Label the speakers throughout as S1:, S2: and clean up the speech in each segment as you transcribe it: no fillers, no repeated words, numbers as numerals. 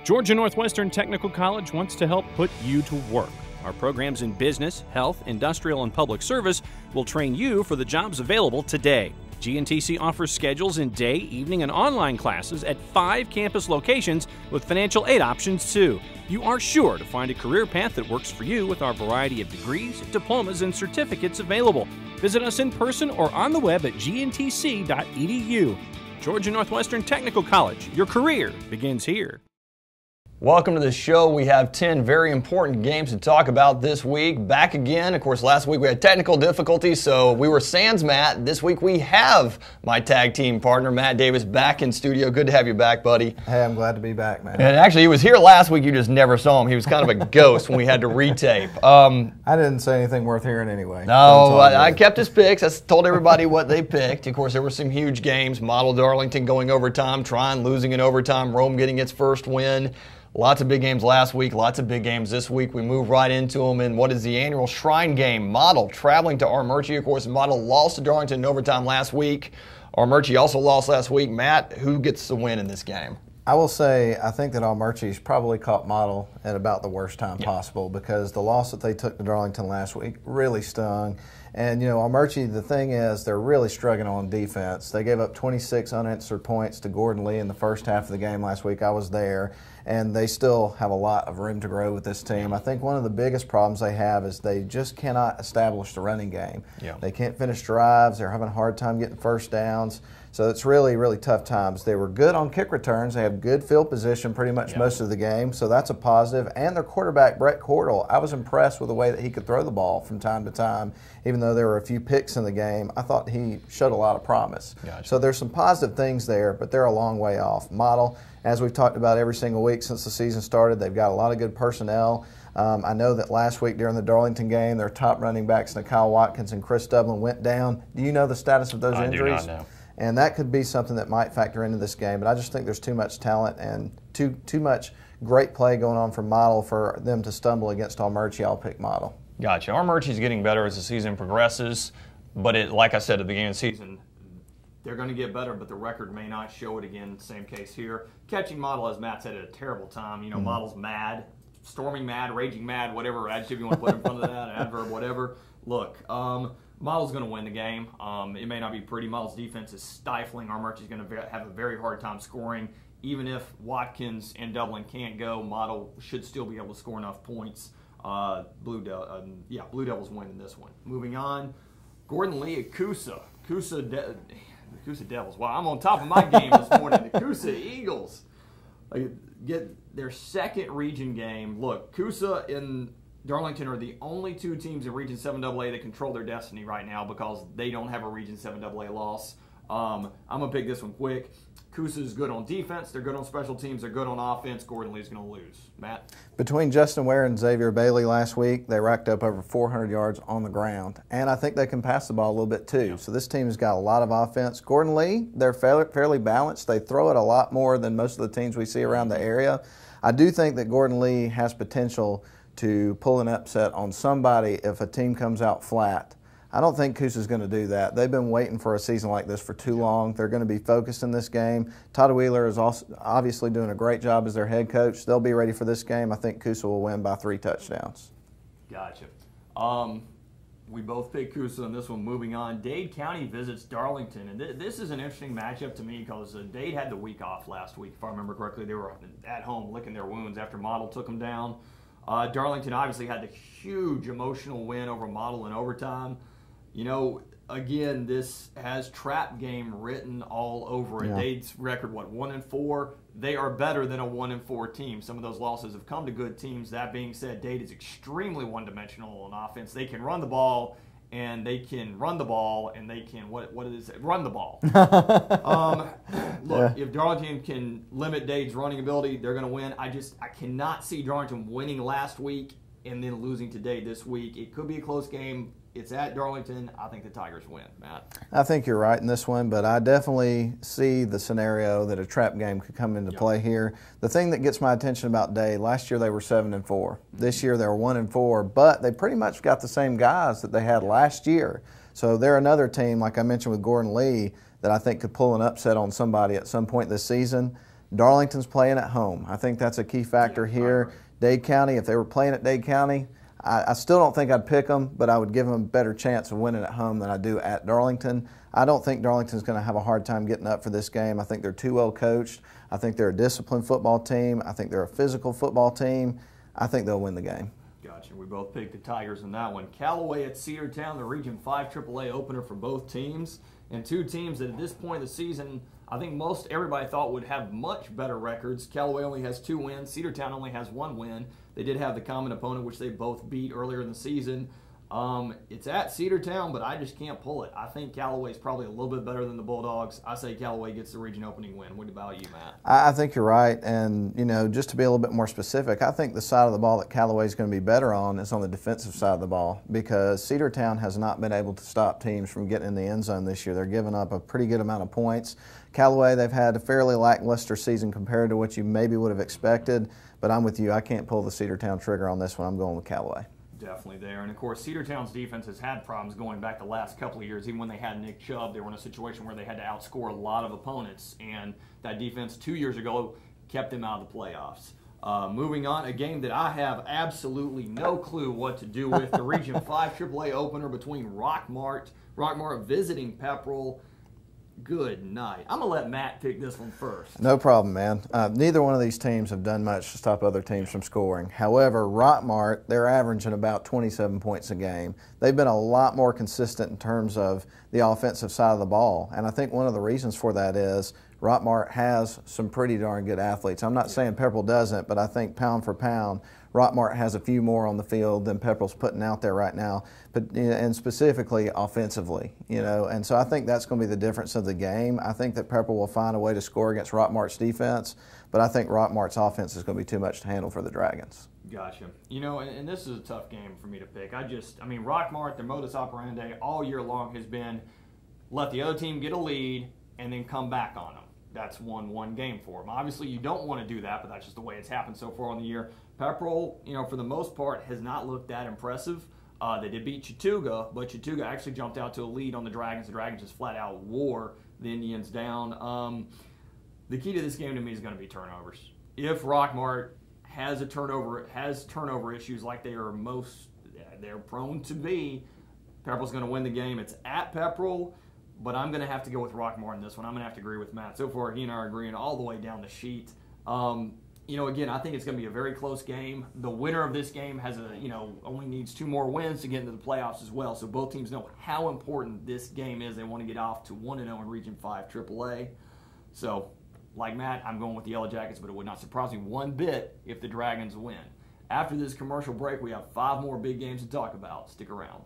S1: Georgia Northwestern Technical College wants to help put you to work. Our programs in business, health, industrial, and public service will train you for the jobs available today. GNTC offers schedules in day, evening, and online classes at 5 campus locations with financial aid options too. You are sure to find a career path that works for you with our variety of degrees, diplomas, and certificates available. Visit us in person or on the web at gntc.edu. Georgia Northwestern Technical College. Your career begins here.
S2: Welcome to the show. We have 10 very important games to talk about this week. Back again. Of course, last week we had technical difficulties, so we were sans Matt. This week we have my tag team partner, Matt Davis, back in studio. Good to have you back, buddy.
S3: Hey, I'm glad to be back, man.
S2: And actually, he was here last week. You just never saw him. He was kind of a ghost when we had to retape.
S3: I didn't say anything worth hearing anyway.
S2: No, I kept his picks. I told everybody what they picked. Of course, there were some huge games. Model Darlington going overtime, Tryon losing in overtime, Rome getting its first win. Lots of big games last week, lots of big games this week. We move right into them in what is the annual Shrine game. Model traveling to Armurchie. Of course, Model lost to Darlington in overtime last week. Armurchie also lost last week. Matt, who gets the win in this game?
S3: I will say I think that Armurchie's probably caught Model at about the worst time possible, because the loss that they took to Darlington last week really stung. And, you know, Armurchie, the thing is, they're really struggling on defense. They gave up 26 unanswered points to Gordon Lee in the first half of the game last week. I was there. And they still have a lot of room to grow with this team. I think one of the biggest problems they have is they just cannot establish the running game. Yeah. They can't finish drives. They're having a hard time getting first downs. So it's really, really tough times. They were good on kick returns. They have good field position pretty much most of the game, so that's a positive. And their quarterback, Brett Cordell, I was impressed with the way that he could throw the ball from time to time. Even though there were a few picks in the game, I thought he showed a lot of promise. Gotcha. So there's some positive things there, but they're a long way off. Model, as we've talked about every single week since the season started, they've got a lot of good personnel. I know that last week during the Darlington game, their top running backs, Kyle Watkins and Chris Dublin, went down. Do you know the status of those injuries?
S2: I do not know.
S3: And that could be something that might factor into this game. But I just think there's too much talent and too much great play going on for Model for them to stumble against Armurchie. I'll pick Model.
S2: Gotcha. Armurchie's getting better as the season progresses. But like I said at the beginning of the season, they're going to get better, but the record may not show it again. Same case here. Catching Model, as Matt said, at a terrible time. You know, Model's mad, storming mad, raging mad, whatever adjective you want to put in front of that, adverb, whatever. Look, Model's going to win the game. It may not be pretty. Model's defense is stifling. Armurchie's going to have a very hard time scoring. Even if Watkins and Dublin can't go, Model should still be able to score enough points. Blue Devils win in this one. Moving on, Gordon Lee at Coosa. Coosa Devils. Wow, I'm on top of my game this morning. The Coosa Eagles get their second region game. Look, Coosa and Darlington are the only two teams in Region 7AA that control their destiny right now because they don't have a Region 7AA loss. I'm going to pick this one quick. Coosa is good on defense. They're good on special teams. They're good on offense. Gordon Lee's going to lose. Matt?
S3: Between Justin Ware and Xavier Bailey last week, they racked up over 400 yards on the ground. And I think they can pass the ball a little bit too. Yeah. So this team has got a lot of offense. Gordon Lee, they're fairly balanced. They throw it a lot more than most of the teams we see around the area. I do think that Gordon Lee has potential to pull an upset on somebody if a team comes out flat. I don't think Coosa's going to do that. They've been waiting for a season like this for too long. They're going to be focused in this game. Todd Wheeler is also obviously doing a great job as their head coach. They'll be ready for this game. I think Coosa will win by 3 touchdowns.
S2: Gotcha. We both picked Coosa in this one. Moving on, Dade County visits Darlington. And this is an interesting matchup to me because Dade had the week off last week. If I remember correctly, they were at home licking their wounds after Model took them down. Darlington obviously had the huge emotional win over Model in overtime. You know, again, this has trap game written all over it. Yeah. Dade's record, 1-4? They are better than a 1-4 team. Some of those losses have come to good teams. That being said, Dade is extremely one-dimensional on offense. They can run the ball, and they can run the ball, and they can, what is it? Run the ball. Look, if Darlington can limit Dade's running ability, they're going to win. I cannot see Darlington winning last week and then losing to Dade this week. It could be a close game. It's at Darlington. I think the Tigers win. Matt?
S3: I think you're right in this one, but I definitely see the scenario that a trap game could come into play here. The thing that gets my attention about Dade, last year they were 7-4. This year they were 1-4, but they pretty much got the same guys that they had last year. So they're another team, like I mentioned with Gordon Lee, that I think could pull an upset on somebody at some point this season. Darlington's playing at home. I think that's a key factor here. Dade County, if they were playing at Dade County, I still don't think I'd pick them, but I would give them a better chance of winning at home than I do at Darlington. I don't think Darlington's going to have a hard time getting up for this game. I think they're too well coached. I think they're a disciplined football team. I think they're a physical football team. I think they'll win the game.
S2: Gotcha. We both picked the Tigers in that one. Callaway at Cedartown, the Region 5 AAA opener for both teams. And two teams that at this point of the season, I think most everybody thought would have much better records. Callaway only has 2 wins. Cedartown only has 1 win. They did have the common opponent, which they both beat earlier in the season. It's at Cedartown, but I just can't pull it. I think Callaway's probably a little bit better than the Bulldogs. I say Callaway gets the region opening win. What about you, Matt?
S3: I think you're right. And, you know, just to be a little bit more specific, I think the side of the ball that Callaway's going to be better on is on the defensive side of the ball, because Cedartown has not been able to stop teams from getting in the end zone this year. They're giving up a pretty good amount of points. Callaway, they've had a fairly lackluster season compared to what you maybe would have expected, but I'm with you. I can't pull the Cedartown trigger on this one. I'm going with Callaway.
S2: Definitely there. And, of course, Cedartown's defense has had problems going back the last couple of years. Even when they had Nick Chubb, they were in a situation where they had to outscore a lot of opponents. And that defense 2 years ago kept them out of the playoffs. Moving on, a game that I have absolutely no clue what to do with, the Region 5 AAA opener between Rockmart visiting Pepperell. Good night. I'm going to let Matt pick this one first.
S3: No problem, man. Neither one of these teams have done much to stop other teams from scoring. However, Rockmart, they're averaging about 27 points a game. They've been a lot more consistent in terms of the offensive side of the ball, and I think one of the reasons for that is Rockmart has some pretty darn good athletes. I'm not saying Pepperell doesn't, but I think pound for pound, Rockmart has a few more on the field than Pepperell's putting out there right now, but and specifically offensively, you know. And so I think that's going to be the difference of the game. I think that Pepperell will find a way to score against Rockmart's defense, but I think Rockmart's offense is going to be too much to handle for the Dragons.
S2: Gotcha. You know, and this is a tough game for me to pick. I mean, Rockmart, their modus operandi all year long has been let the other team get a lead and then come back on them. That's one game for them. Obviously, you don't want to do that, but that's just the way it's happened so far in the year. Pepperell, you know, for the most part, has not looked that impressive. They did beat Chattooga, but Chattooga actually jumped out to a lead on the Dragons. The Dragons just flat out wore the Indians down. The key to this game to me is going to be turnovers. If Rockmart has turnover issues like they're prone to be, Pepperell's going to win the game. It's at Pepperell. But I'm going to have to go with Rockmart in this one. I'm going to have to agree with Matt. So far, he and I are agreeing all the way down the sheet. You know, again, I think it's going to be a very close game. The winner of this game has only needs 2 more wins to get into the playoffs as well. So both teams know how important this game is. They want to get off to 1-0 in Region 5 AAA. So, like Matt, I'm going with the Yellow Jackets, but it would not surprise me one bit if the Dragons win. After this commercial break, we have 5 more big games to talk about. Stick around.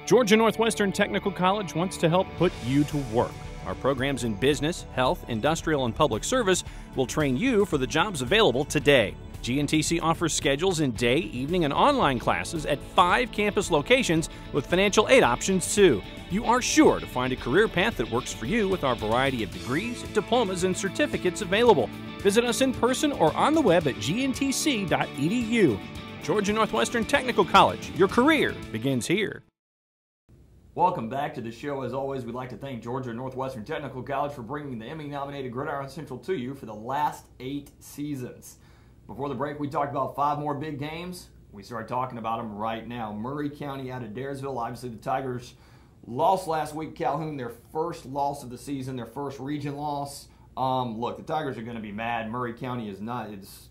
S1: Georgia Northwestern Technical College wants to help put you to work. Our programs in business, health, industrial, and public service will train you for the jobs available today. GNTC offers schedules in day, evening, and online classes at 5 campus locations with financial aid options too. You are sure to find a career path that works for you with our variety of degrees, diplomas, and certificates available. Visit us in person or on the web at gntc.edu. Georgia Northwestern Technical College. Your career begins here.
S2: Welcome back to the show. As always, we'd like to thank Georgia Northwestern Technical College for bringing the Emmy-nominated Gridiron Central to you for the last 8 seasons. Before the break, we talked about 5 more big games. We started talking about them right now. Murray County out of Daresville. Obviously, the Tigers lost last week. Calhoun, their first loss of the season, their first region loss. Look, the Tigers are going to be mad. Murray County is not.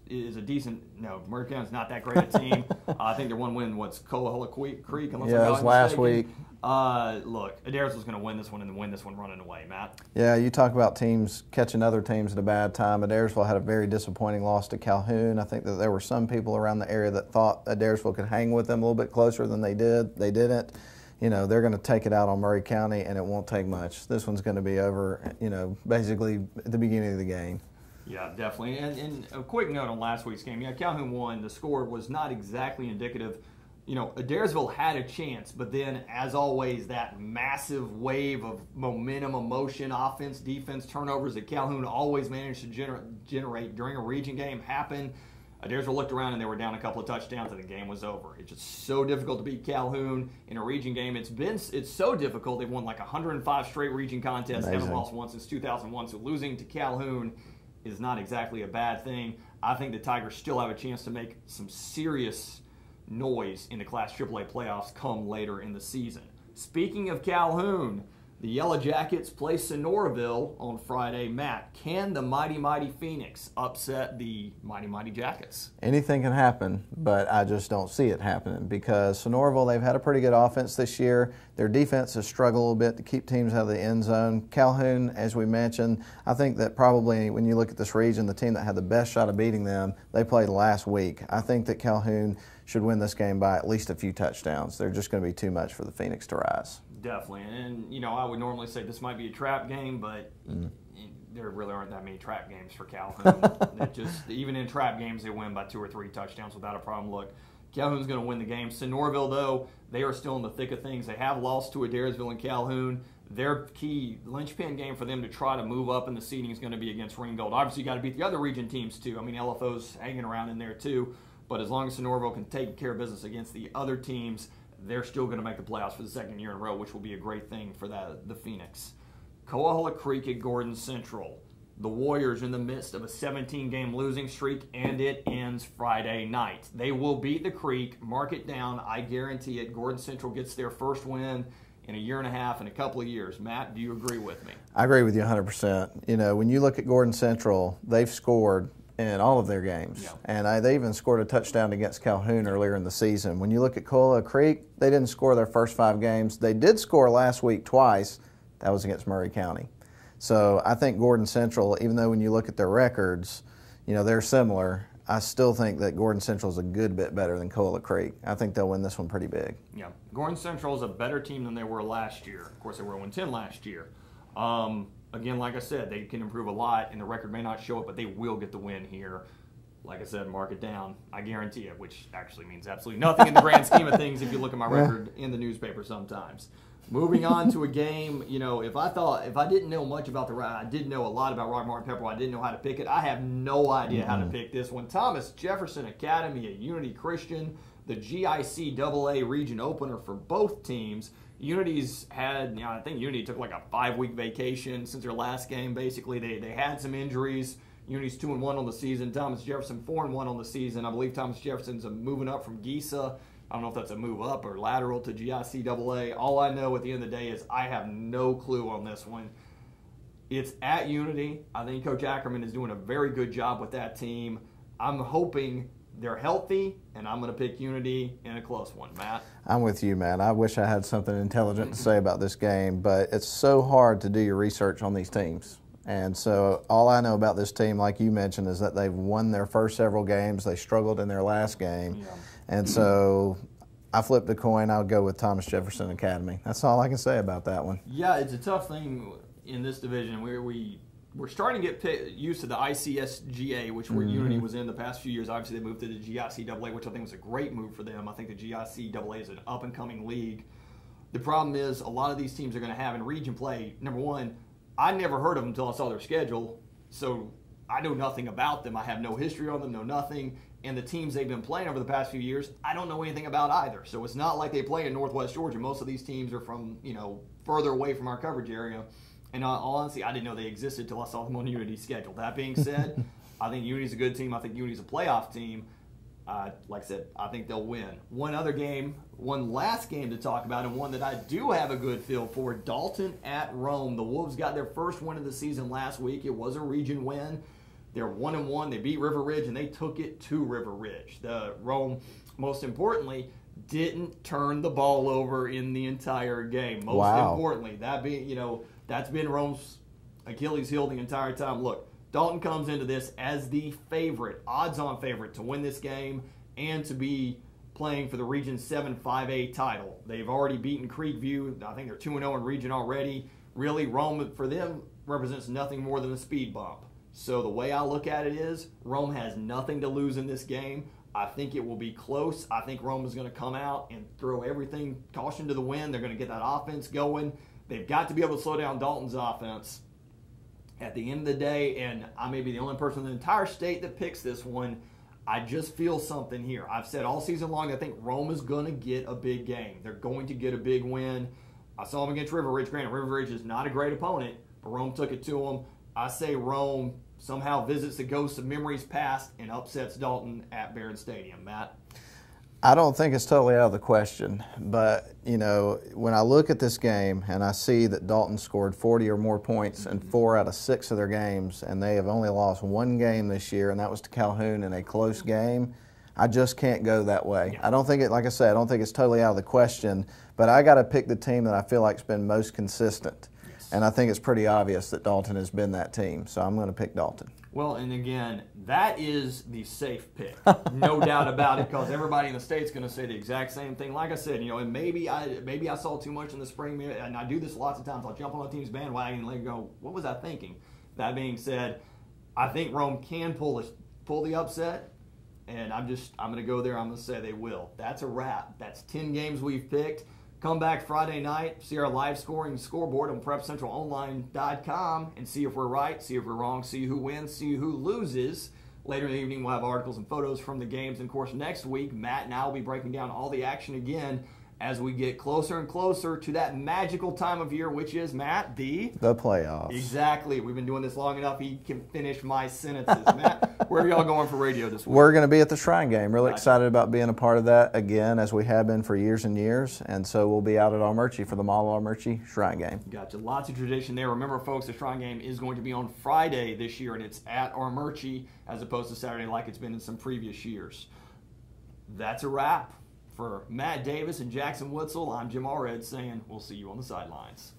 S2: Is a decent. No, Murray County is not that great a team. I think they're one win. What's Coahulla Creek? Unless
S3: yeah, it was last week.
S2: Look, Daresville's going to win this one and win this one running away, Matt.
S3: Yeah, you talk about teams catching other teams at a bad time. Daresville had a very disappointing loss to Calhoun. I think that there were some people around the area that thought that Daresville could hang with them a little bit closer than they did. They didn't. You know, they're going to take it out on Murray County, and it won't take much. This one's going to be over, you know, basically at the beginning of the game.
S2: Yeah, definitely. And a quick note on last week's game. Yeah, Calhoun won. The score was not exactly indicative. You know, Daresville had a chance, but then, as always, that massive wave of momentum, emotion, offense, defense, turnovers that Calhoun always managed to generate during a region game happened. Daresville looked around and they were down a couple of touchdowns and the game was over. It's just so difficult to beat Calhoun in a region game. It's so difficult. They've won like 105 straight region contests. Amazing. Haven't lost once since 2001. So losing to Calhoun is not exactly a bad thing. I think the Tigers still have a chance to make some serious noise in the Class AAA playoffs come later in the season. Speaking of Calhoun, the Yellow Jackets play Sonoraville on Friday. Matt, can the Mighty Mighty Phoenix upset the Mighty Mighty Jackets?
S3: Anything can happen, but I just don't see it happening because Sonoraville, they've had a pretty good offense this year. Their defense has struggled a little bit to keep teams out of the end zone. Calhoun, as we mentioned, I think that probably when you look at this region, the team that had the best shot of beating them, they played last week. I think that Calhoun should win this game by at least a few touchdowns. They're just going to be too much for the Phoenix to rise.
S2: Definitely. And, you know, I would normally say this might be a trap game, but there really aren't that many trap games for Calhoun. Even in trap games, they win by 2 or 3 touchdowns without a problem. Look, Calhoun's going to win the game. Sonoraville, though, they are still in the thick of things. They have lost to Adairsville and Calhoun. Their key linchpin game for them to try to move up in the seeding is going to be against Ringgold. Obviously, you got to beat the other region teams, too. I mean, LFO's hanging around in there, too. But as long as Sonoraville can take care of business against the other teams, they're still going to make the playoffs for the second year in a row, which will be a great thing for the Phoenix. Coahuila Creek at Gordon Central. The Warriors in the midst of a 17-game losing streak, and it ends Friday night. They will beat the Creek. Mark it down. I guarantee it. Gordon Central gets their first win in a year and a half, in a couple of years. Matt, do you agree with me? I
S3: agree with you 100%. You know, when you look at Gordon Central, they've scored in all of their games. Yeah. And they even scored a touchdown against Calhoun earlier in the season. When you look at Coahuila Creek, they didn't score their first 5 games. They did score last week twice. That was against Murray County. So I think Gordon Central, even though when you look at their records, you know, they're similar, I still think that Gordon Central is a good bit better than Coahuila Creek. I think they'll win this one pretty big.
S2: Yeah. Gordon Central is a better team than they were last year. Of course, they were 1-10 last year. Again, like I said, they can improve a lot, and the record may not show it, but they will get the win here. Like I said, mark it down. I guarantee it, which actually means absolutely nothing in the grand scheme of things if you look at my record in the newspaper sometimes. Moving on to a game, you know, if I didn't know much about I did know a lot about Rock Martin Pepperell. I didn't know how to pick it. I have no idea how to pick this one. Thomas Jefferson Academy at Unity Christian, the GICAA region opener for both teams. Unity's had, I think Unity took like a 5-week vacation since their last game. Basically, they had some injuries. Unity's 2-1 on the season. Thomas Jefferson 4-1 on the season. I believe Thomas Jefferson's moving up from GISA. I don't know if that's a move up or lateral to GICAA. All I know at the end of the day is I have no clue on this one. It's at Unity. I think Coach Ackerman is doing a very good job with that team. I'm hoping they're healthy, and I'm going to pick Unity in a close one. Matt?
S3: I'm with you, Matt. I wish I had something intelligent to say about this game, but it's so hard to do your research on these teams. And so all I know about this team, like you mentioned, is that they've won their first several games. They struggled in their last game. Yeah. And so I flipped a coin. I'll go with Thomas Jefferson Academy. That's all I can say about that one.
S2: Yeah, it's a tough thing in this division. We're starting to get used to the ICSGA, which where Unity was in the past few years. Obviously, they moved to the GICAA, which I think was a great move for them. I think the GICAA is an up-and-coming league. The problem is a lot of these teams are going to have in region play. Number one, I never heard of them until I saw their schedule, so I know nothing about them. I have no history on them, know nothing. And the teams they've been playing over the past few years, I don't know anything about either. So it's not like they play in Northwest Georgia. Most of these teams are from, further away from our coverage area. And all honesty, I didn't know they existed until I saw them on Unity's schedule. That being said, I think Unity's a good team. I think Unity's a playoff team. Like I said, I think they'll win. One last game to talk about, and one that I do have a good feel for, Dalton at Rome. The Wolves got their first win of the season last week. It was a region win. They're 1-1. They beat River Ridge, and they took it to River Ridge. The Rome, most importantly, didn't turn the ball over in the entire game. Most importantly, that's been Rome's Achilles heel the entire time. Look, Dalton comes into this as the favorite, odds-on favorite to win this game and to be playing for the Region 7 5A title. They've already beaten Creekview. I think they're 2-0 in region already. Really, Rome, for them, represents nothing more than a speed bump. So the way I look at it is Rome has nothing to lose in this game. I think it will be close. I think Rome is going to come out and throw everything, caution to the wind. They're going to get that offense going. They've got to be able to slow down Dalton's offense. At the end of the day, and I may be the only person in the entire state that picks this one, I just feel something here. I've said all season long I think Rome is going to get a big game. They're going to get a big win. I saw them against River Ridge. Granted, River Ridge is not a great opponent, but Rome took it to them. I say Rome somehow visits the ghosts of memories past and upsets Dalton at Barron Stadium. Matt?
S3: I don't think it's totally out of the question, but you know, when I look at this game and I see that Dalton scored 40 or more points in 4 out of 6 of their games, and they have only lost 1 game this year, and that was to Calhoun in a close game, I just can't go that way.
S2: Yeah.
S3: I don't think it, like I said, I don't think it's totally out of the question, but I got to pick the team that I feel like's been most consistent. Yes. And I think it's pretty obvious that Dalton has been that team, so I'm going to pick Dalton.
S2: Well, and again, that is the safe pick, no doubt about it, because everybody in the state's going to say the exact same thing. Like I said, you know, and maybe I saw too much in the spring, and I do this lots of times. I'll jump on a team's bandwagon and let it go, what was I thinking? That being said, I think Rome can pull the upset, and I'm going to go there. I'm going to say they will. That's a wrap. That's 10 games we've picked. Come back Friday night, see our live scoring scoreboard on PrepCentralOnline.com and see if we're right, see if we're wrong, see who wins, see who loses. Later in the evening, we'll have articles and photos from the games. And, of course, next week, Matt and I will be breaking down all the action again as we get closer and closer to that magical time of year, which is, Matt, the
S3: playoffs.
S2: Exactly. We've been doing this long enough. He can finish my sentences. Matt, where are y'all going for radio this week?
S3: We're going to be at the Shrine Game. Really excited about being a part of that again, as we have been for years and years. And so we'll be out at Armurchie for the Mall Armurchie Shrine Game.
S2: Gotcha. Lots of tradition there. Remember, folks, the Shrine Game is going to be on Friday this year, and it's at Armurchie as opposed to Saturday like it's been in some previous years. That's a wrap. For Matt Davis and Jackson Witzel, I'm Jim Allred saying we'll see you on the sidelines.